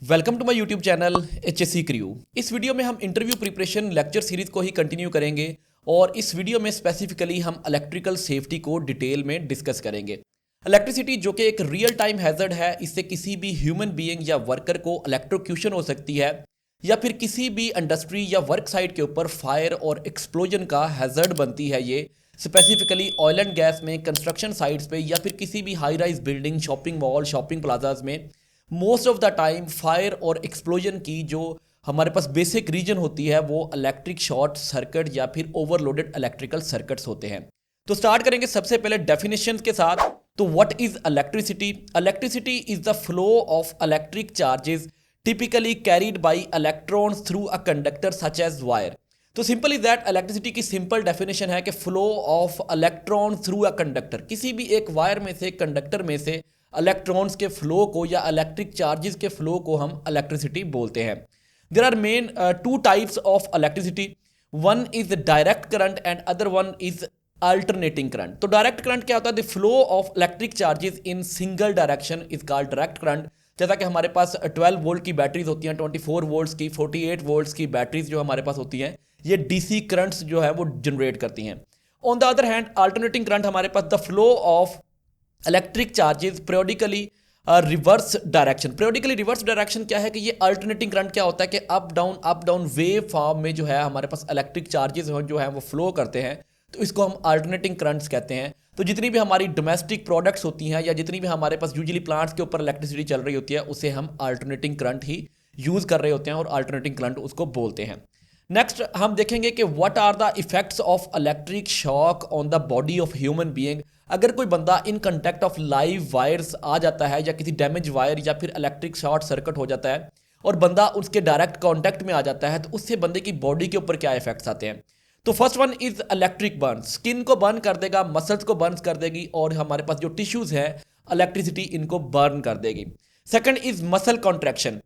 Welcome to my YouTube channel HSC crew. इस video में हम इंटरव्यू प्रिपरेशन लेक्चर सीरीज को ही कंटिन्यू करेंगे और इस वीडियो में स्पेसिफिकली हम इलेक्ट्रिकल सेफ्टी को डिटेल में डिस्कस करेंगे। इलेक्ट्रिसिटी जो कि एक रियल टाइम हैजर्ड है, इससे किसी भी ह्यूमन बीइंग या वर्कर को इलेक्ट्रोक्यूशन हो सकती है या फिर किसी भी इंडस्ट्री या वर्क साइट के ऊपर फायर और एक्सप्लोजन का हैजर्ड बनती है। ये स्पेसिफिकली ऑयल एंड गैस में, कंस्ट्रक्शन साइट्स पे या फिर किसी भी high rise building, shopping mall, shopping plazas में most of the time fire और एक्सप्लोजन की जो हमारे पास बेसिक रीजन होती है वो इलेक्ट्रिक शॉर्ट सर्किट या फिर ओवरलोडेड इलेक्ट्रिकल सर्किट्स होते हैं। तो स्टार्ट करेंगे सबसे पहले डेफिनेशन के साथ। तो what is electricity? Electricity is the flow of electric charges typically carried by electrons through a conductor such as wire. तो सिंपल इज दैट, इलेक्ट्रिसिटी की सिंपल डेफिनेशन है कि flow of electron through a conductor, किसी भी एक wire में से, conductor में से इलेक्ट्रॉन्स के फ्लो को या इलेक्ट्रिक चार्जेस के फ्लो को हम इलेक्ट्रिसिटी बोलते हैं। There are main two types of electricity, one is direct current and other one is alternating current. तो डायरेक्ट करंट क्या होता है? The flow of electric charges in single direction is called direct current. जैसा कि हमारे पास 12 volt की batteries होती हैं, 24 वोल्ट्स की, 48 वोल्ट्स की बैटरीज जो हमारे पास होती हैं, ये डीसी करंट्स जो है वो जनरेट करती हैं। On the other hand alternating current हमारे पास the flow of electric charges periodically reverse direction. periodically reverse direction क्या है कि ये अल्टरनेटिंग करंट क्या होता है कि अप डाउन वेव फॉर्म में जो है हमारे पास इलेक्ट्रिक चार्जेस जो है वो फ्लो करते हैं, तो इसको हम अल्टरनेटिंग करंट्स कहते हैं। तो जितनी भी हमारी डोमेस्टिक प्रोडक्ट्स होती हैं या जितनी भी हमारे पास यूजुअली प्लांट्स के ऊपर इलेक्ट्रिसिटी चल रही होती है, उसे हम अल्टरनेटिंग करंट ही यूज़ कर रहे होते हैं और अल्टरनेटिंग करंट उसको बोलते हैं। नेक्स्ट हम देखेंगे कि what are the effects of electric shock on the body of human being. अगर कोई बंदा in contact of live wires आ जाता है या किसी डैमेज वायर या फिर इलेक्ट्रिक शॉर्ट सर्किट हो जाता है और बंदा उसके डायरेक्ट कांटेक्ट में आ जाता है, तो उससे बंदे की बॉडी के ऊपर क्या इफेक्ट्स आते हैं? तो first one is electric burn, skin को बर्न कर देगा, मसल्स को बर्न कर देगी और हमारे पास जो टिश्यूज है इलेक्ट्रिसिटी इनको बर्न कर देगी। Second is muscle contraction,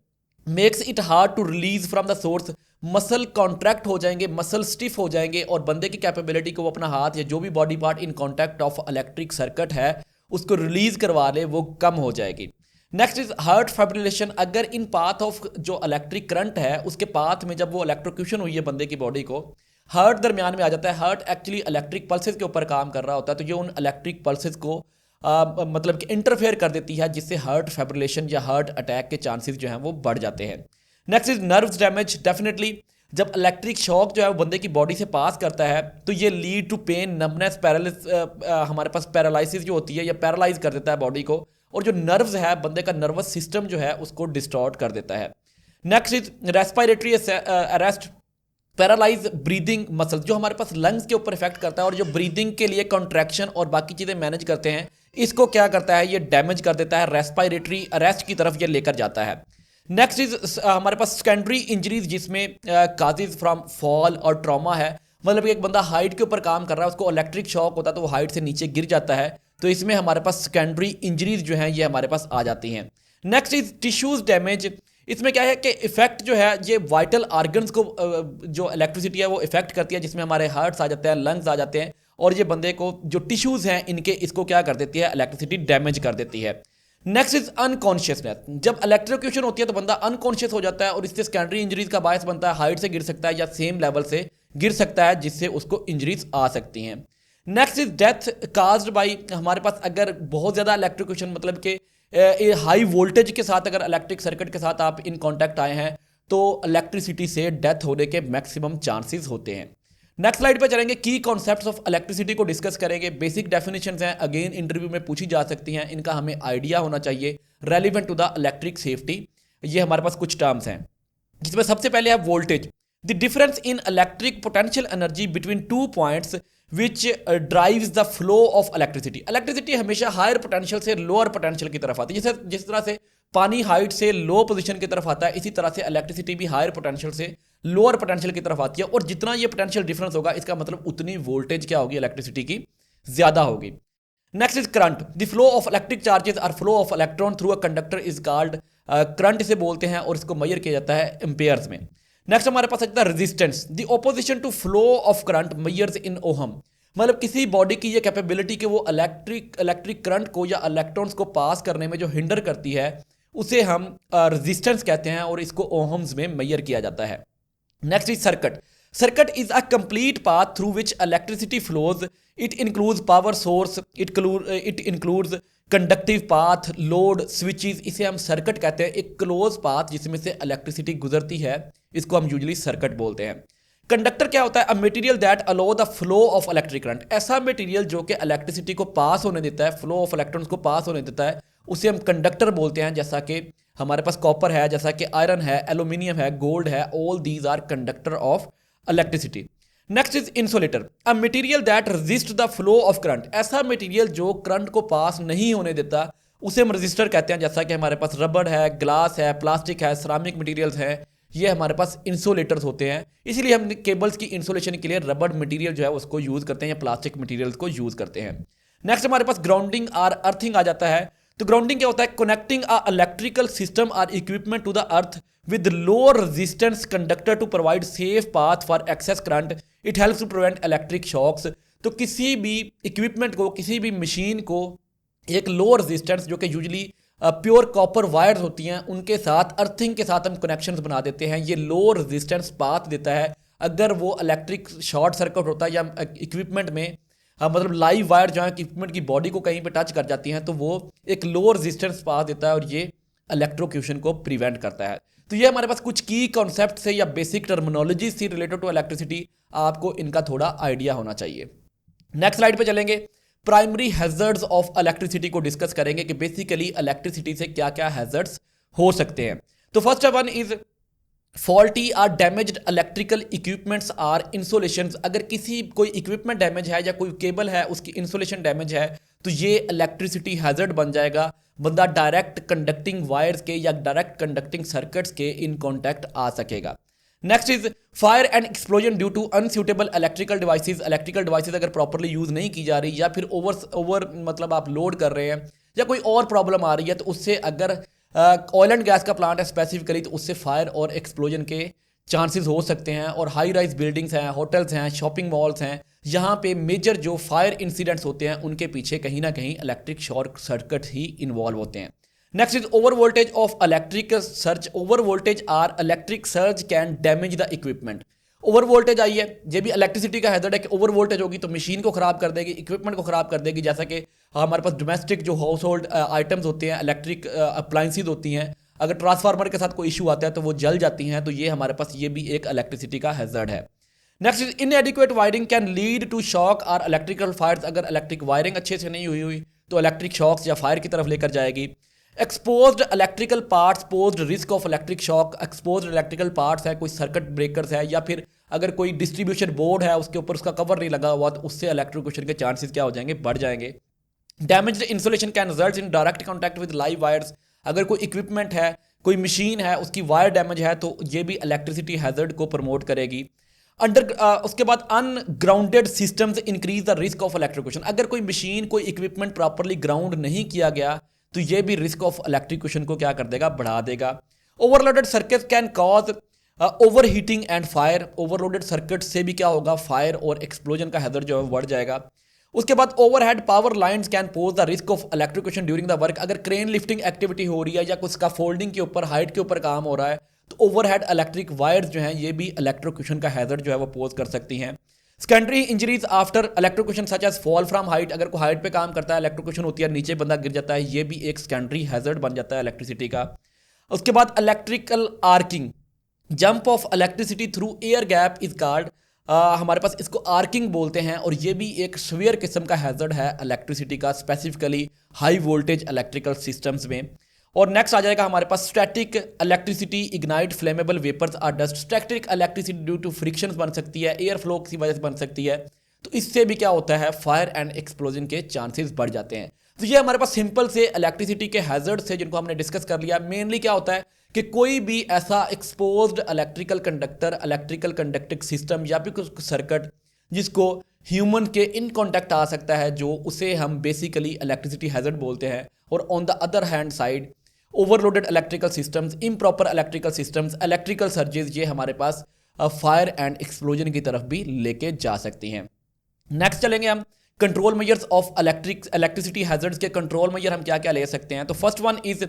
makes it hard to release from the source. Muscle contract हो जाएंगे, मसल स्टिफ हो जाएंगे और बंदे की कैपेबिलिटी को वो अपना हाथ या जो भी body part in contact of electric circuit है उसको रिलीज करवा ले, वो कम हो जाएगी। नेक्स्ट इज हार्ट फाइब्रिलेशन, अगर इन पाथ ऑफ जो इलेक्ट्रिक करंट है उसके पाथ में जब वो इलेक्ट्रोक्यूशन हुई है बंदे की बॉडी को, हार्ट दरमियान में आ जाता है। हार्ट एक्चुअली इलेक्ट्रिक पल्सेस के ऊपर काम कर रहा होता है, तो ये उन इलेक्ट्रिक पल्सेस को मतलब कि इंटरफेयर कर देती है, जिससे हार्ट फाइब्रिलेशन या हार्ट अटैक के चांसेस जो हैं वो बढ़ जाते हैं। Next is nerves damage, definitely जब इलेक्ट्रिक शॉक जो है वो बंदे की बॉडी से पास करता है तो ये लीड टू पेन, नमनेस, हमारे पास पैरालिसिस जो होती है, ये पैरालाइज कर देता है बॉडी को और जो नर्व्स है बंदे का नर्वस सिस्टम जो है उसको डिस्टॉर्ट कर देता है। Next is respiratory arrest, paralyse breathing muscle, जो हमारे पास लंग्स के ऊपर इफेक्ट करता है और जो ब्रीदिंग के लिए कॉन्ट्रैक्शन और बाकी चीज़ें मैनेज करते हैं, इसको क्या करता है? ये डैमेज कर देता है, रेस्पिरेटरी अरेस्ट की तरफ ये लेकर जाता है। नेक्स्ट इज हमारे पास सेकेंडरी इंजरीज, जिसमें काजेज फ्रॉम फॉल और ट्रॉमा है। मतलब कि एक बंदा हाइट के ऊपर काम कर रहा है, उसको इलेक्ट्रिक शॉक होता है तो वो हाइट से नीचे गिर जाता है, तो इसमें हमारे पास सेकेंडरी इंजरीज जो हैं ये हमारे पास आ जाती हैं। नेक्स्ट इज टिश्यूज डैमेज, इसमें क्या है कि इफेक्ट जो है ये वाइटल ऑर्गन्स को जो इलेक्ट्रिसिटी है वो इफेक्ट करती है, जिसमें हमारे हार्ट्स आ जाते हैं, लंग्स आ जाते हैं और ये बंदे को जो टिश्यूज हैं इनके, इसको क्या कर देती है? इलेक्ट्रिसिटी डैमेज कर देती है। नेक्स्ट इज अनकॉन्शियसनेस, जब इलेक्ट्रोक्यूशन होती है तो बंदा अनकॉन्शियस हो जाता है और इससे सेकेंडरी इंजरीज का बायस बनता है, हाइट से गिर सकता है या सेम लेवल से गिर सकता है, जिससे उसको इंजरीज आ सकती हैं। Next is death caused by, हमारे पास अगर बहुत ज़्यादा इलेक्ट्रोक्यूशन, मतलब कि हाई वोल्टेज के साथ अगर इलेक्ट्रिक सर्किट के साथ आप इन कॉन्टैक्ट आए हैं तो इलेक्ट्रिसिटी से डेथ होने के मैक्सिमम चांसेस होते हैं। नेक्स्ट स्लाइड पे चलेंगे, की कॉन्सेप्ट्स ऑफ इलेक्ट्रिसिटी को डिस्कस करेंगे। बेसिक डेफिनेशंस हैं, अगेन इंटरव्यू में पूछी जा सकती हैं, इनका हमें आइडिया होना चाहिए relevant to the electric safety. ये हमारे पास कुछ टर्म्स हैं, जिसमें सबसे पहले है voltage, the difference in electric potential energy between two points which drives the flow of electricity. Electricity हमेशा हायर पोटेंशियल से लोअर पोटेंशियल की तरफ आती है। जैसे जिस तरह से पानी हाइट से लो पोजीशन की तरफ आता है, इसी तरह से इलेक्ट्रिसिटी भी हायर पोटेंशियल से लोअर पोटेंशियल की तरफ आती है और जितना ये पोटेंशियल डिफरेंस होगा इसका मतलब उतनी वोल्टेज क्या होगी? इलेक्ट्रिसिटी की ज्यादा होगी। Next is current, the flow of electric charges और flow of electron through a conductor is called current इसे बोलते हैं और इसको मेजर किया जाता है एम्पेयर्स में। नेक्स्ट हमारे पास आता है resistance, the opposition to flow of current measures in ohm, मतलब किसी बॉडी की ये कैपेबिलिटी कि वो इलेक्ट्रिक करंट को या इलेक्ट्रॉन्स को पास करने में जो हिंडर करती है उसे हम रेजिस्टेंस कहते हैं और इसको ओहम्स में मेजर किया जाता है। Next is circuit. Circuit is a complete path through which electricity flows. It includes power source, it includes conductive path, load, switches. इसे हम सर्किट कहते हैं, एक क्लोज पाथ जिसमें से इलेक्ट्रिसिटी गुजरती है, इसको हम यूजुअली सर्किट बोलते हैं। कंडक्टर क्या होता है? अ material that aloe the flow of electric current. ऐसा मटेरियल जो कि इलेक्ट्रिसिटी को पास होने देता है, फ्लो ऑफ इलेक्ट्रॉन्स को पास होने देता है, उसे हम कंडक्टर बोलते हैं। जैसा कि हमारे पास कॉपर है, जैसा कि आयरन है, एल्यूमिनियम है, गोल्ड है, all these are conductor of electricity. Next is insulator. A material that resist the flow of current. ऐसा मटेरियल जो करंट को पास नहीं होने देता, उसे हम रजिस्टर कहते हैं। जैसा कि हमारे पास रबड़ है, ग्लास है, प्लास्टिक है, सिरामिक मटेरियल्स हैं, ये हमारे पास इंसुलेटर्स होते हैं। इसीलिए हम केबल्स की इंसुलेशन के लिए रबड़ मटेरियल जो है उसको यूज करते हैं या प्लास्टिक मटेरियल्स को यूज करते हैं। नेक्स्ट हमारे पास ग्राउंडिंग और अर्थिंग आ जाता है। तो ग्राउंडिंग क्या होता है? कनेक्टिंग अ इलेक्ट्रिकल सिस्टम और equipment to the earth with low resistance conductor to provide safe path for excess current. It helps to prevent electric shocks. तो किसी भी इक्विपमेंट को, किसी भी मशीन को एक लो रेजिस्टेंस जो कि यूजुअली प्योर कॉपर वायर्स होती हैं, उनके साथ अर्थिंग के साथ हम कनेक्शंस बना देते हैं। ये लो रेजिस्टेंस पाथ देता है। अगर वो इलेक्ट्रिक शॉर्ट सर्किट होता है या इक्विपमेंट में मतलब लाइव वायर जो है इक्विपमेंट की बॉडी को कहीं पे टच कर जाती हैं, तो वो एक लो रेजिस्टेंस पाथ देता है और ये इलेक्ट्रोक्यूशन को प्रिवेंट करता है। तो ये हमारे पास कुछ की कॉन्सेप्ट से या बेसिक टर्मिनोलॉजी से रिलेटेड टू इलेक्ट्रिसिटी, आपको इनका थोड़ा आइडिया होना चाहिए। नेक्स्ट स्लाइड पे चलेंगे, प्राइमरी हैजर्ड्स ऑफ इलेक्ट्रिसिटी को डिस्कस करेंगे कि बेसिकली इलेक्ट्रिसिटी से क्या क्या हैजर्ड्स हो सकते हैं। तो फर्स्ट वन इज फॉल्टी और damaged electrical equipments or insulation. अगर किसी कोई इक्विपमेंट डैमेज है या कोई केबल है उसकी इंसुलेशन डैमेज है, तो ये इलेक्ट्रिसिटी हैजर्ड बन जाएगा। बंदा डायरेक्ट कंडक्टिंग वायर्स के या डायरेक्ट कंडक्टिंग सर्किट्स के इन कॉन्टैक्ट आ सकेगा। Next is fire and explosion due to unsuitable electrical devices. Electrical devices अगर प्रॉपरली यूज नहीं की जा रही या फिर ओवर मतलब आप लोड कर रहे हैं या कोई और प्रॉब्लम आ रही है, तो उससे अगर ऑयल एंड गैस का प्लांट है स्पेसिफिकली, तो उससे फायर और एक्सप्लोजन के चांसेस हो सकते हैं। और हाई राइज बिल्डिंग्स हैं, होटल्स हैं, शॉपिंग मॉल्स हैं, यहाँ पे मेजर जो फायर इंसिडेंट्स होते हैं उनके पीछे कहीं ना कहीं इलेक्ट्रिक शॉर्ट सर्किट ही इन्वॉल्व होते हैं। Next is over voltage of electric surge. Over voltage or electric surge can damage the equipment. Over voltage आई है, ये भी इलेक्ट्रिसिटी का हैजर्ड है कि ओवर वोल्टेज होगी तो मशीन को खराब कर देगी, इक्विपमेंट को खराब कर देगी। जैसा कि हमारे पास डोमेस्टिक जो हाउस होल्ड आइटम्स होते हैं, इलेक्ट्रिक अप्लायंसेज होती हैं, अगर ट्रांसफार्मर के साथ कोई इशू आता है तो वो जल जाती हैं। तो ये हमारे पास ये भी एक इलेक्ट्रिसिटी का हैजर्ड है। Next is inadequate wiring can lead to shock और इलेक्ट्रिकल फायर्स। अगर इलेक्ट्रिक वायरिंग अच्छे से नहीं हुई तो इलेक्ट्रिक शॉक्स या फायर की तरफ लेकर जाएगी। Exposed electrical parts posed risk of electric shock. Exposed electrical parts है, कोई सर्किट ब्रेकर्स है, या फिर अगर कोई डिस्ट्रीब्यूशन बोर्ड है उसके ऊपर उसका कवर नहीं लगा हुआ, तो उससे इलेक्ट्रोक्यूशन के चांसेस क्या हो जाएंगे? बढ़ जाएंगे। Damaged insulation can result in direct contact with live wires. अगर कोई इक्विपमेंट है, कोई मशीन है, उसकी वायर डैमेज है, तो ये भी इलेक्ट्रिसिटी हैजर्ड को प्रमोट करेगी। उसके बाद ungrounded systems increase the risk of electrocution. अगर कोई मशीन, कोई इक्विपमेंट प्रॉपरली ग्राउंड नहीं किया गया, तो ये भी रिस्क ऑफ इलेक्ट्रिक्यूशन को क्या कर देगा? बढ़ा देगा। Overloaded circuit can cause over heating and fire. Overloaded circuit से भी क्या होगा? फायर और एक्सप्लोजन का हैजर्ड जो है बढ़ जाएगा। उसके बाद overhead power lines can pose the risk of electrocution during the work. अगर क्रेन लिफ्टिंग एक्टिविटी हो रही है या कुछ का फोल्डिंग के ऊपर, हाइट के ऊपर काम हो रहा है, तो ओवरहेड इलेक्ट्रिक वायर्स जो हैं ये भी इलेक्ट्रोक्यूशन का हैजर्ड जो है वो पोज कर सकती हैं। Secondary injuries after electrocution such as fall from height. अगर कोई हाइट पे काम करता है, इलेक्ट्रोक्यूशन होती है, नीचे बंदा गिर जाता है, ये भी एक सेकेंडरी हैजर्ड बन जाता है इलेक्ट्रिसिटी का। उसके बाद electrical arcing, jump of electricity through air gap is called. हमारे पास इसको आर्किंग बोलते हैं, और ये भी एक स्फीयर किस्म का हैजर्ड है इलेक्ट्रिसिटी का, specifically high voltage electrical systems में। और नेक्स्ट आ जाएगा हमारे पास static electricity ignite flammable vapours or dust. Static electricity due to frictions बन सकती है, एयर फ्लो की वजह से बन सकती है, तो इससे भी क्या होता है? फायर एंड एक्सप्लोजन के चांसेस बढ़ जाते हैं। तो ये हमारे पास सिंपल से इलेक्ट्रिसिटी के हैजर्ड से जिनको हमने डिस्कस कर लिया। मेनली क्या होता है कि कोई भी ऐसा exposed electrical conductor, electrical conducting system या फिर कुछ सर्किट जिसको ह्यूमन के इन कॉन्टैक्ट आ सकता है, जो उसे हम बेसिकली इलेक्ट्रिसिटी हैजर्ड बोलते हैं। और on the other hand side overloaded electrical systems, improper electrical systems, electrical surges, ये हमारे पास फायर एंड एक्सप्लोजन की तरफ भी लेके जा सकती हैं। नेक्स्ट चलेंगे हम control measures of electricity hazards के कंट्रोल मेजर हम क्या क्या ले सकते हैं। तो first one is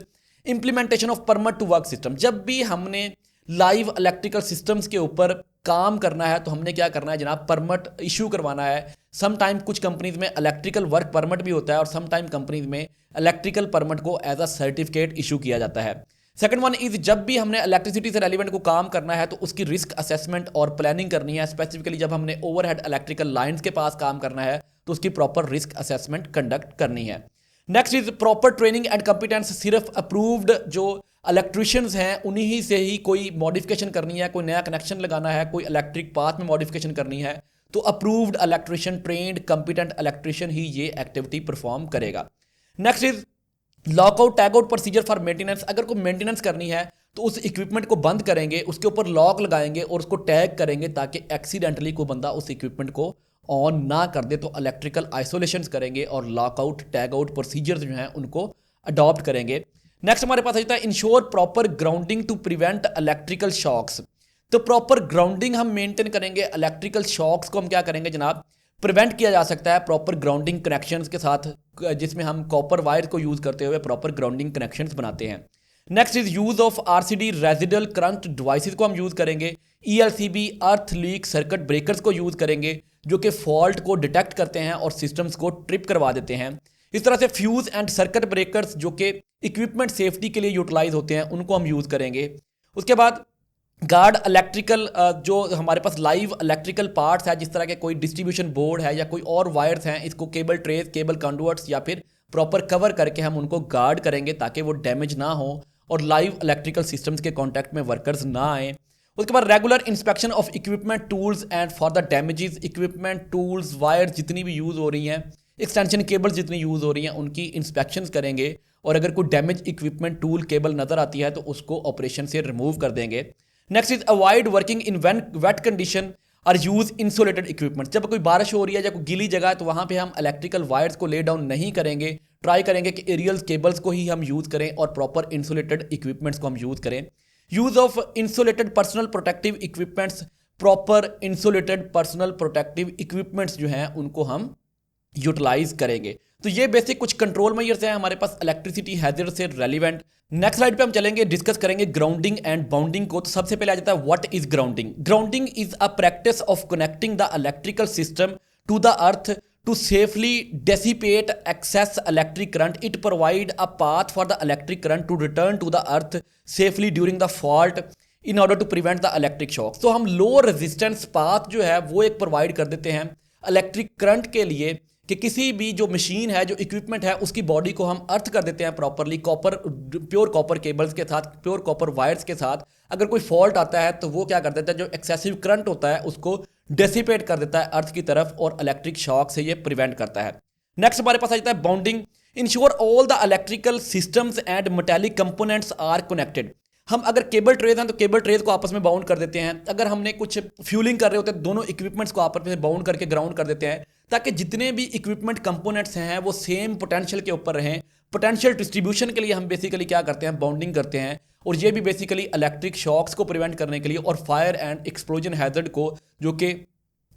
implementation of permit to work system, जब भी हमने लाइव इलेक्ट्रिकल सिस्टम्स के ऊपर काम करना है तो हमने क्या करना है जनाब, परमिट इशू करवाना है। सम टाइम कुछ कंपनीज में इलेक्ट्रिकल वर्क परमिट भी होता है और सम टाइम कंपनीज में इलेक्ट्रिकल परमिट को एज अ सर्टिफिकेट इशू किया जाता है। सेकंड वन इज, जब भी हमने इलेक्ट्रिसिटी से रेलिवेंट को काम करना है तो उसकी रिस्क असेसमेंट और प्लानिंग करनी है। स्पेसिफिकली जब हमने ओवरहेड इलेक्ट्रिकल लाइंस के पास काम करना है तो उसकी प्रॉपर रिस्क असेसमेंट कंडक्ट करनी है। Next is proper training and competence, सिर्फ अप्रूव्ड जो इलेक्ट्रिशियंस हैं उन्हीं ही से ही कोई मॉडिफिकेशन करनी है, कोई नया कनेक्शन लगाना है, कोई इलेक्ट्रिक पाथ में मॉडिफिकेशन करनी है तो approved electrician, trained competent electrician ही ये एक्टिविटी परफॉर्म करेगा। Next is lockout tagout procedure for maintenance, अगर कोई मेंटेनेंस करनी है तो उस इक्विपमेंट को बंद करेंगे, उसके ऊपर लॉक लगाएंगे और उसको टैग करेंगे ताकि एक्सीडेंटली कोई बंदा उस इक्विपमेंट को ऑन ना कर दे। तो इलेक्ट्रिकल आइसोलेशन करेंगे और लॉकआउट टैगआउट प्रोसीजर्स जो हैं उनको अडॉप्ट करेंगे। नेक्स्ट हमारे पास आ जाता है ensure proper grounding to prevent electrical shocks, तो प्रॉपर ग्राउंडिंग हम मेंटेन करेंगे। इलेक्ट्रिकल शॉक्स को हम क्या करेंगे जनाब, प्रिवेंट किया जा सकता है प्रॉपर ग्राउंडिंग कनेक्शंस के साथ, जिसमें हम कॉपर वायर को यूज़ करते हुए प्रॉपर ग्राउंडिंग कनेक्शंस बनाते हैं। Next is use of RCD residual current devices को हम यूज़ करेंगे। ईएलसीबी अर्थ लीक सर्किट ब्रेकर्स को यूज़ करेंगे जो कि फॉल्ट को डिटेक्ट करते हैं और सिस्टम्स को ट्रिप करवा देते हैं। इस तरह से फ्यूज़ एंड सर्किट ब्रेकर्स जो कि इक्विपमेंट सेफ्टी के लिए यूटिलाइज होते हैं उनको हम यूज़ करेंगे। उसके बाद गार्ड इलेक्ट्रिकल जो हमारे पास लाइव इलेक्ट्रिकल पार्ट्स है, जिस तरह के कोई डिस्ट्रीब्यूशन बोर्ड है या कोई और वायर्स हैं, इसको केबल ट्रेस, केबल कंडुइट्स या फिर प्रॉपर कवर करके हम उनको गार्ड करेंगे ताकि वो डैमेज ना हो और लाइव इलेक्ट्रिकल सिस्टम्स के कॉन्टैक्ट में वर्कर्स ना आए। उसके बाद regular inspection of equipment tools and for the damages, equipment tools wires जितनी भी यूज़ हो रही हैं, एक्सटेंशन केबल्स जितनी यूज़ हो रही हैं उनकी इंस्पेक्शन करेंगे और अगर कोई डैमेज इक्विपमेंट टूल केबल नज़र आती है तो उसको ऑपरेशन से रिमूव कर देंगे। Next is avoid working in wait condition और यूज इंसुलेटेड इक्विपमेंट, जब कोई बारिश हो रही है या कोई गीली जगह है तो वहाँ पे हम इलेक्ट्रिकल वायर्स को ले डाउन नहीं करेंगे। ट्राई करेंगे कि एरियल केबल्स को ही हम यूज़ करें और प्रॉपर इंसुलेटेड इक्विपमेंट्स को हम यूज़ करें। Use of insulated personal protective equipments, proper insulated personal protective equipments जो हैं उनको हम यूटिलाइज करेंगे। तो ये बेसिक कुछ कंट्रोल मेजर्स हैं हमारे पास इलेक्ट्रिसिटी हैजर्ड से रेलिवेंट। नेक्स्ट स्लाइड पे हम चलेंगे, डिस्कस करेंगे ग्राउंडिंग एंड बाउंडिंग को। तो सबसे पहले आ जाता है what is grounding. Grounding is a practice of connecting the electrical system to the earth to safely dissipate excess electric current. It provide a path for the electric current to return to the earth safely during the fault in order to prevent the electric shock. तो हम low resistance path जो है वो एक provide कर देते हैं electric current के लिए कि किसी भी जो मशीन है, जो इक्विपमेंट है, उसकी बॉडी को हम अर्थ कर देते हैं properly copper, pure copper cables के साथ, प्योर कॉपर वायर्स के साथ। अगर कोई फॉल्ट आता है तो वो क्या कर देता है, जो एक्सेसिव करंट होता है उसको डेसिपेट कर देता है अर्थ की तरफ और इलेक्ट्रिक शॉक से ये प्रिवेंट करता है। नेक्स्ट हमारे पास आ जाता है bonding. Ensure all the electrical systems and metallic components are connected. हम अगर केबल ट्रेज हैं तो केबल ट्रेज को आपस में बाउंड कर देते हैं। अगर हमने कुछ फ्यूलिंग कर रहे होते हैं दोनों इक्विपमेंट्स को आपस में बाउंड करके ग्राउंड कर देते हैं ताकि जितने भी इक्विपमेंट कंपोनेंट्स हैं वो सेम पोटेंशियल के ऊपर रहें। पोटेंशियल डिस्ट्रीब्यूशन के लिए हम बेसिकली क्या करते हैं, बाउंडिंग करते हैं। और ये भी बेसिकली इलेक्ट्रिक शॉक्स को प्रिवेंट करने के लिए और फायर एंड एक्सप्लोजन हैजर्ड को जो कि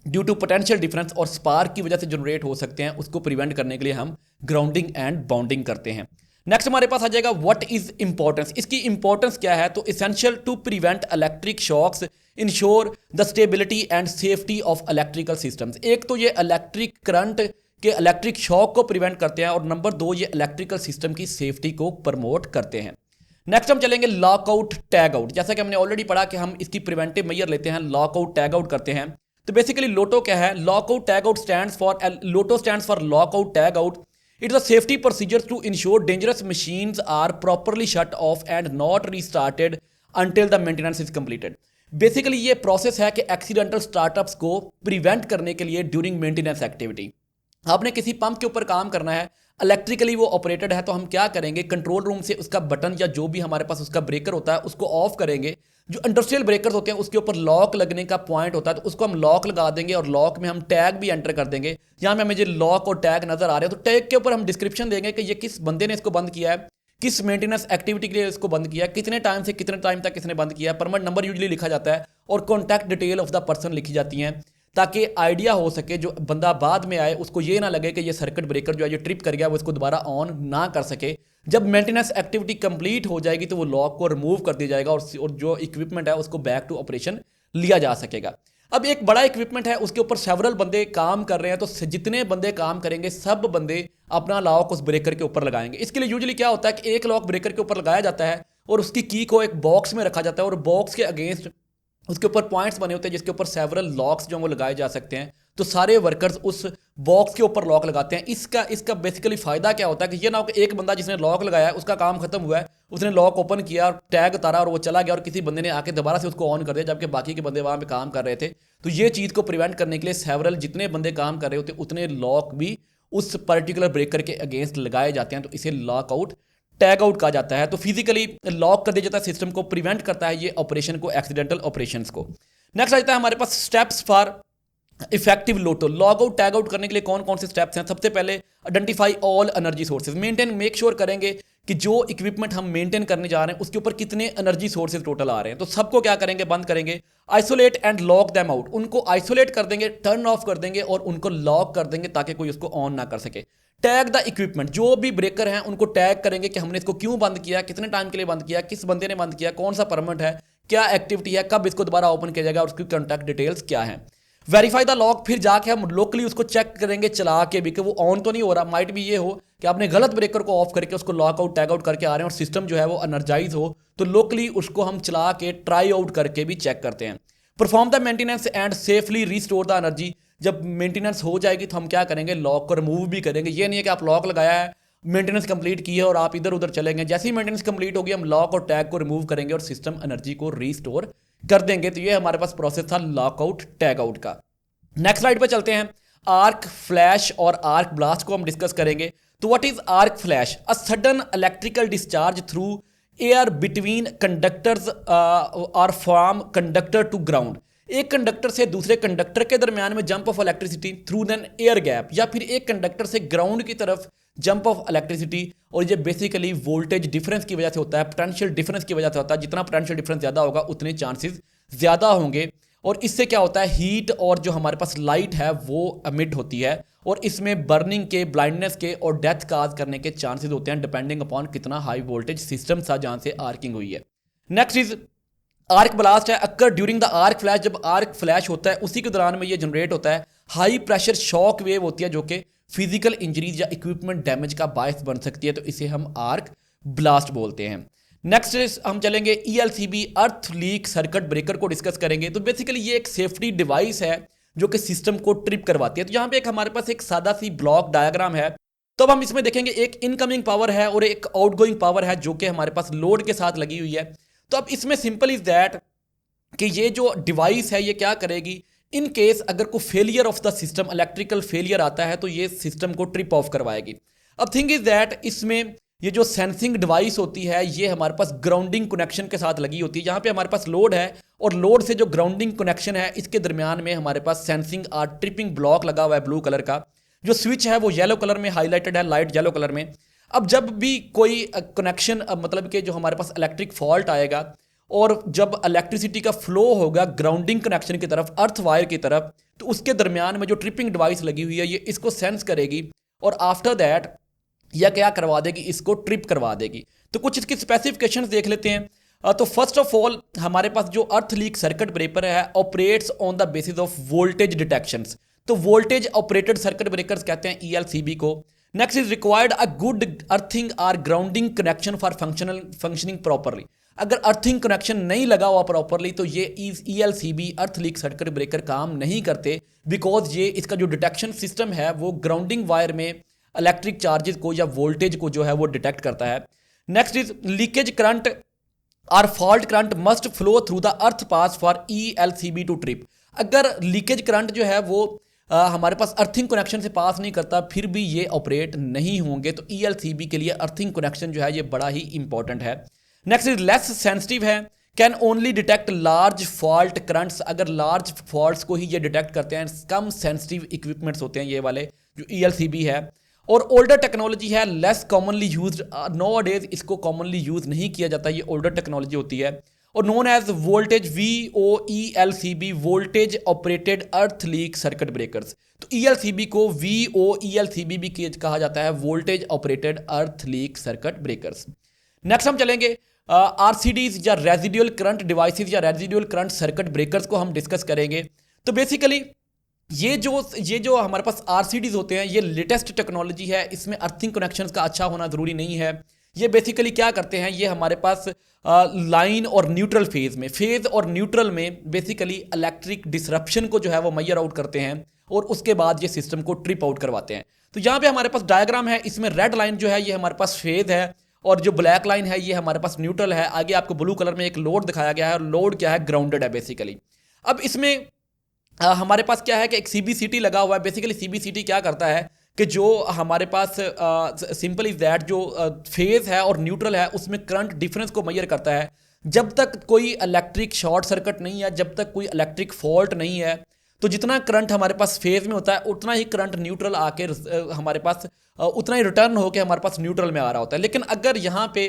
ड्यू टू पोटेंशियल डिफरेंस और स्पार्क की वजह से जनरेट हो सकते हैं उसको प्रिवेंट करने के लिए हम ग्राउंडिंग एंड बाउंडिंग करते हैं। नेक्स्ट हमारे पास आ जाएगा व्हाट इज इंपॉर्टेंस। इसकी इंपॉर्टेंस क्या है, तो essential to prevent electric shocks, ensure the stability and safety of electrical systems. एक तो ये इलेक्ट्रिक करंट के इलेक्ट्रिक शॉक को प्रिवेंट करते हैं और नंबर 2 ये इलेक्ट्रिकल सिस्टम की सेफ्टी को प्रमोट करते हैं। नेक्स्ट हम चलेंगे लॉकआउट टैग आउट। जैसा कि हमने ऑलरेडी पढ़ा कि हम इसकी प्रिवेंटिव मेजर लेते हैं, लॉकआउट टैग आउट करते हैं। तो बेसिकली लोटो क्या है, lockout tag out stands for, Lotte stands for lockout tag out. It is a safety procedures to ensure dangerous machines are properly shut off and not restarted until the maintenance is completed. Basically ये process है कि accidental startups को prevent करने के लिए during maintenance activity. आपने किसी pump के ऊपर काम करना है, इलेक्ट्रिकली वो ऑपरेटेड है, तो हम क्या करेंगे, कंट्रोल रूम से उसका बटन या जो भी हमारे पास उसका ब्रेकर होता है उसको ऑफ करेंगे। जो इंडस्ट्रियल ब्रेकर्स होते हैं उसके ऊपर लॉक लगने का पॉइंट होता है तो उसको हम लॉक लगा देंगे और लॉक में हम टैग भी एंटर कर देंगे। यहाँ में हमें जो लॉक और टैग नजर आ रहे हैं तो टैग के ऊपर हम डिस्क्रिप्शन देंगे कि ये किस बंदे ने इसको बंद किया है, किस मेंटेनेंस एक्टिविटी के लिए इसको बंद किया, कितने टाइम से कितने टाइम तक इसने बंद किया। परमिट नंबर यूजुअली लिखा जाता है और contact detail of the person लिखी जाती हैं ताकि आइडिया हो सके जो बंदा बाद में आए उसको ये ना लगे कि ये सर्किट ब्रेकर जो है ये ट्रिप कर गया, वो इसको दोबारा ऑन ना कर सके। जब मेंटेनेंस एक्टिविटी कंप्लीट हो जाएगी तो वो लॉक को रिमूव कर दिया जाएगा और जो इक्विपमेंट है उसको बैक टू ऑपरेशन लिया जा सकेगा। अब एक बड़ा इक्विपमेंट है, उसके ऊपर सेवरल बंदे काम कर रहे हैं, तो जितने बंदे काम करेंगे सब बंदे अपना लॉक उस ब्रेकर के ऊपर लगाएंगे। इसके लिए यूजुअली क्या होता है कि एक लॉक ब्रेकर के ऊपर लगाया जाता है और उसकी की को एक बॉक्स में रखा जाता है और बॉक्स के अगेंस्ट उसके ऊपर पॉइंट्स बने होते हैं जिसके ऊपर सेवरल लॉक्स जो वो लगाए जा सकते हैं। तो सारे वर्कर्स उस बॉक्स के ऊपर लॉक लगाते हैं। इसका बेसिकली फायदा क्या होता है कि ये ना हो कि एक बंदा जिसने लॉक लगाया है उसका काम खत्म हुआ है, उसने लॉक ओपन किया और टैग उतारा और वो चला गया और किसी बंदे ने आके दोबारा से उसको ऑन कर दिया जबकि बाकी के बंदे वहां पे काम कर रहे थे। तो ये चीज़ को प्रिवेंट करने के लिए सेवरल जितने बंदे काम कर रहे होते उतने लॉक भी उस पर्टिकुलर ब्रेकर के अगेंस्ट लगाए जाते हैं। तो इसे लॉक आउट टैग आउट कहा जाता है। तो फिजिकली लॉक कर दिया जाता है, सिस्टम को प्रिवेंट करता है ये ऑपरेशन को, एक्सीडेंटल ऑपरेशंस को। नेक्स्ट आता है हमारे पास steps for effective LOTO. Lock out tag out करने के लिए कौन कौन से स्टेप्स हैं? सबसे पहले identify all energy sources. Make sure करेंगे कि जो इक्विपमेंट हम मेंटेन करने जा रहे हैं उसके ऊपर कितने एनर्जी सोर्सेज टोटल आ रहे हैं। तो सबको क्या करेंगे? बंद करेंगे। Isolate and lock them out. उनको आइसोलेट कर देंगे, टर्न ऑफ कर देंगे और उनको लॉक कर देंगे ताकि कोई उसको ऑन ना कर सके। Tag the equipment. जो भी ब्रेकर हैं उनको टैग करेंगे कि हमने इसको क्यों बंद किया, कितने टाइम के लिए बंद किया, किस बंदे ने बंद किया, कौन सा परमिट है, क्या एक्टिविटी है, कब इसको दोबारा ओपन किया जाएगा और उसकी कॉन्टैक्ट डिटेल्स क्या है। Verify the lock. फिर जाके हम लोकली उसको चेक करेंगे चला के भी कि वो ऑन तो नहीं हो रहा। माइट भी ये हो कि आपने गलत ब्रेकर को ऑफ करके उसको लॉक आउट टैग आउट करके आ रहे हैं और सिस्टम जो है वो एनर्जाइज हो, तो लोकली उसको हम चला के ट्राई आउट करके भी चेक करते हैं। Perform the maintenance and safely restore the energy. जब मेंटेनेंस हो जाएगी तो हम क्या करेंगे? लॉक को रिमूव भी करेंगे। ये नहीं है कि आप लॉक लगाया है, मेंटेनेंस कंप्लीट की है और आप इधर उधर चलेंगे। जैसे ही मेंटेनेंस कंप्लीट होगी हम लॉक और टैग को रिमूव करेंगे और सिस्टम एनर्जी को रीस्टोर कर देंगे। तो ये हमारे पास प्रोसेस था लॉकआउट टैग आउट का। नेक्स्ट स्लाइड पे चलते हैं। आर्क फ्लैश और आर्क ब्लास्ट को हम डिस्कस करेंगे। तो what is arc flash? A sudden electrical discharge through air between conductors और फ्रॉम कंडक्टर टू ग्राउंड। एक कंडक्टर से दूसरे कंडक्टर के दरमियान में jump of electricity through an air gap, या फिर एक कंडक्टर से ग्राउंड की तरफ जंप ऑफ इलेक्ट्रिसिटी। और ये बेसिकली वोल्टेज डिफरेंस की वजह से होता है, पोटेंशियल डिफरेंस की वजह से होता है। जितना पोटेंशियल डिफरेंस ज़्यादा होगा उतने चांसेस ज़्यादा होंगे और इससे क्या होता है? हीट और जो हमारे पास लाइट है वो एमिट होती है और इसमें बर्निंग के, ब्लाइंडनेस के और डेथ काज करने के चांसेस होते हैं डिपेंडिंग अपॉन कितना हाई वोल्टेज सिस्टम था जहाँ से आर्किंग हुई है। नेक्स्ट इज आर्क ब्लास्ट है। Occur during the arc flash. जब आर्क फ्लैश होता है उसी के दौरान में ये जनरेट होता है। हाई प्रेशर शॉक वेव होती है जो कि फिजिकल इंजरीज या इक्विपमेंट डैमेज का बायस बन सकती है, तो इसे हम आर्क ब्लास्ट बोलते हैं। नेक्स्ट हम चलेंगे ELCB earth leak circuit breaker को डिस्कस करेंगे। तो बेसिकली ये एक सेफ्टी डिवाइस है जो कि सिस्टम को ट्रिप करवाती है। तो यहाँ पे हमारे पास एक सादा सी ब्लॉक डायग्राम है। तो अब हम इसमें देखेंगे एक इनकमिंग पावर है और एक आउटगोइंग पावर है जो कि हमारे पास लोड के साथ लगी हुई है। तो अब इसमें सिंपल इज दैट कि ये जो डिवाइस है ये क्या करेगी? इन केस अगर कोई failure of the system, electrical failure आता है तो ये सिस्टम को ट्रिप ऑफ करवाएगी। अब थिंग इज दैट इसमें ये जो सेंसिंग डिवाइस होती है ये हमारे पास ग्राउंडिंग कनेक्शन के साथ लगी होती है। यहाँ पे हमारे पास लोड है और लोड से जो ग्राउंडिंग कनेक्शन है इसके दरमियान में हमारे पास सेंसिंग और ट्रिपिंग ब्लॉक लगा हुआ है ब्लू कलर का। जो स्विच है वो येलो कलर में हाईलाइटेड है, लाइट येलो कलर में। अब जब भी कोई कनेक्शन मतलब कि जो हमारे पास इलेक्ट्रिक फॉल्ट आएगा और जब इलेक्ट्रिसिटी का फ्लो होगा ग्राउंडिंग कनेक्शन की तरफ, अर्थ वायर की तरफ, तो उसके दरमियान में जो ट्रिपिंग डिवाइस लगी हुई है ये इसको सेंस करेगी और आफ्टर दैट यह क्या करवा देगी? इसको ट्रिप करवा देगी। तो कुछ इसकी स्पेसिफिकेशंस देख लेते हैं। तो फर्स्ट ऑफ ऑल हमारे पास जो अर्थ लीक सर्किट ब्रेकर है operates on the basis of voltage detections. तो वोल्टेज ऑपरेटेड सर्किट ब्रेकर्स कहते हैं ELCB को। Next is required a good earthing और grounding connection for functioning properly. अगर अर्थिंग कनेक्शन नहीं लगा हुआ प्रॉपरली तो ये ELCB earth leak circuit breaker काम नहीं करते, बिकॉज ये इसका जो डिटेक्शन सिस्टम है वो ग्राउंडिंग वायर में इलेक्ट्रिक चार्जेस को या वोल्टेज को जो है वो डिटेक्ट करता है। नेक्स्ट इज लीकेज करंट और fault current must flow through the earth path for ELCB to trip. अगर लीकेज करंट जो है वो हमारे पास अर्थिंग कनेक्शन से पास नहीं करता फिर भी ये ऑपरेट नहीं होंगे। तो ELCB के लिए अर्थिंग कनेक्शन जो है ये बड़ा ही इंपॉर्टेंट है। नेक्स्ट इज लेस सेंसिटिव है, can only detect large fault currents. अगर लार्ज फॉल्ट्स को ही ये डिटेक्ट करते हैं। कम सेंसिटिव इक्विपमेंट्स होते हैं ये वाले जो ELCB है। और ओल्डर टेक्नोलॉजी है, less commonly used. No days इसको कॉमनली यूज नहीं किया जाता, ये ओल्डर टेक्नोलॉजी होती है। और known as voltage VOELCB, voltage operated earth leak circuit breakers. तो ELCB को VOELCB भी कहा जाता है, voltage operated earth leak circuit breakers. Next हम चलेंगे RCDs या रेजिडुअल करंट डिवाइसेस या रेजिडुअल करंट सर्किट ब्रेकर्स को हम डिस्कस करेंगे। तो बेसिकली ये जो हमारे पास RCDs होते हैं, ये लेटेस्ट टेक्नोलॉजी है, इसमें अर्थिंग कनेक्शंस का अच्छा होना ज़रूरी नहीं है। ये बेसिकली क्या करते हैं, ये हमारे पास लाइन और न्यूट्रल फेज और न्यूट्रल में बेसिकली इलेक्ट्रिक डिसरप्शन को जो है वो मेजर आउट करते हैं और उसके बाद ये सिस्टम को ट्रिप आउट करवाते हैं। तो यहाँ पे हमारे पास डायग्राम है, इसमें रेड लाइन जो है ये हमारे पास फेज है और जो ब्लैक लाइन है ये हमारे पास न्यूट्रल है। आगे आपको ब्लू कलर में एक लोड दिखाया गया है और लोड क्या है, ग्राउंडेड है बेसिकली। अब इसमें हमारे पास क्या है कि एक CBCT लगा हुआ है। बेसिकली CBCT क्या करता है कि जो हमारे पास सिंपल इज दैट जो फेज है और न्यूट्रल है उसमें करंट डिफरेंस को मेजर करता है। जब तक कोई इलेक्ट्रिक शॉर्ट सर्किट नहीं है, जब तक कोई इलेक्ट्रिक फॉल्ट नहीं है, तो जितना करंट हमारे पास फेज में होता है उतना ही करंट न्यूट्रल आके हमारे पास उतना ही रिटर्न होकर हमारे पास न्यूट्रल में आ रहा होता है। लेकिन अगर यहाँ पे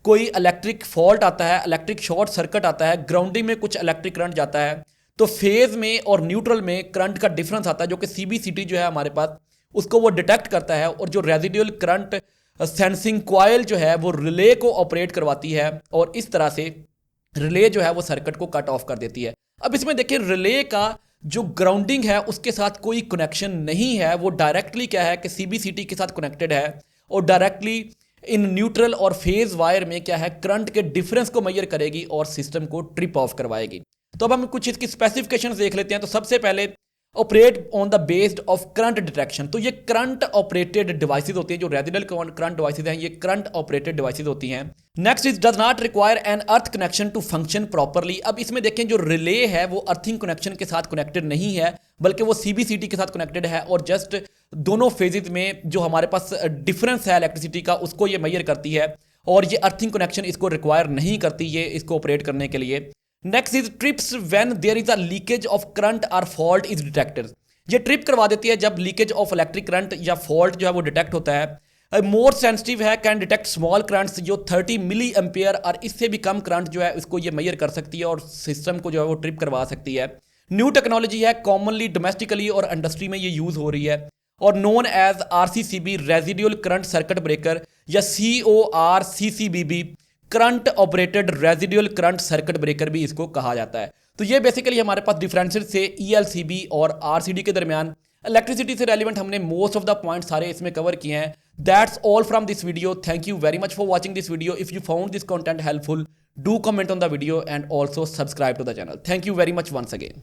कोई इलेक्ट्रिक फॉल्ट आता है, इलेक्ट्रिक शॉर्ट सर्किट आता है, ग्राउंडिंग में कुछ इलेक्ट्रिक करंट जाता है, तो फेज में और न्यूट्रल में करंट का डिफरेंस आता है जो कि CBCT जो है हमारे पास उसको वो डिटेक्ट करता है और जो रेजिडुअल करंट सेंसिंग कॉइल जो है वो रिले को ऑपरेट करवाती है और इस तरह से रिले जो है वो सर्किट को कट ऑफ कर देती है। अब इसमें देखिए रिले का जो ग्राउंडिंग है उसके साथ कोई कनेक्शन नहीं है, वो डायरेक्टली क्या है कि CBCT के साथ कनेक्टेड है और डायरेक्टली इन न्यूट्रल और फेज वायर में क्या है करंट के डिफरेंस को मेजर करेगी और सिस्टम को ट्रिप ऑफ करवाएगी। तो अब हम कुछ इसकी स्पेसिफिकेशंस देख लेते हैं। तो सबसे पहले operate on the based of current detection. तो ये करंट ऑपरेटेड डिवाइसेस होती हैं, जो रेजिडुअल करंट डिवाइसेस हैं ये करंट ऑपरेटेड डिवाइसेस होती हैं। Next is does not require an earth connection to function properly. अब इसमें देखें जो रिले है वो अर्थिंग कनेक्शन के साथ कनेक्टेड नहीं है, बल्कि वो CBCT के साथ कनेक्टेड है और जस्ट दोनों फेजेज में जो हमारे पास डिफरेंस है इलेक्ट्रिसिटी का उसको ये मेजर करती है और ये अर्थिंग कनेक्शन इसको रिक्वायर नहीं करती ये इसको ऑपरेट करने के लिए। Next is trips when there is a leakage of current और फॉल्ट इज डिटेक्टेड। ये ट्रिप करवा देती है जब लीकेज ऑफ इलेक्ट्रिक करंट या फॉल्ट जो है वो डिटेक्ट होता है। मोर सेंसिटिव है, कैन डिटेक्ट स्मॉल करंट्स जो 30 मिली एम्पियर और इससे भी कम करंट जो है इसको ये मेजर कर सकती है और सिस्टम को जो है वो ट्रिप करवा सकती है। न्यू टेक्नोलॉजी है, कॉमनली डोमेस्टिकली और इंडस्ट्री में ये यूज हो रही है और known as RCCB residual current circuit breaker या CORCCBB current operated residual current circuit breaker भी इसको कहा जाता है। तो ये बेसिकली हमारे पास डिफरेंसेस से ELCB और RCD के दरमियान इलेक्ट्रिसिटी से रेलिवेंट हमने मोस्ट ऑफ द पॉइंट सारे इसमें कवर किए हैं। That's all from this video. Thank you very much for watching this video. If you found this content helpful, do comment on the video and also subscribe to the channel. Thank you very much once again.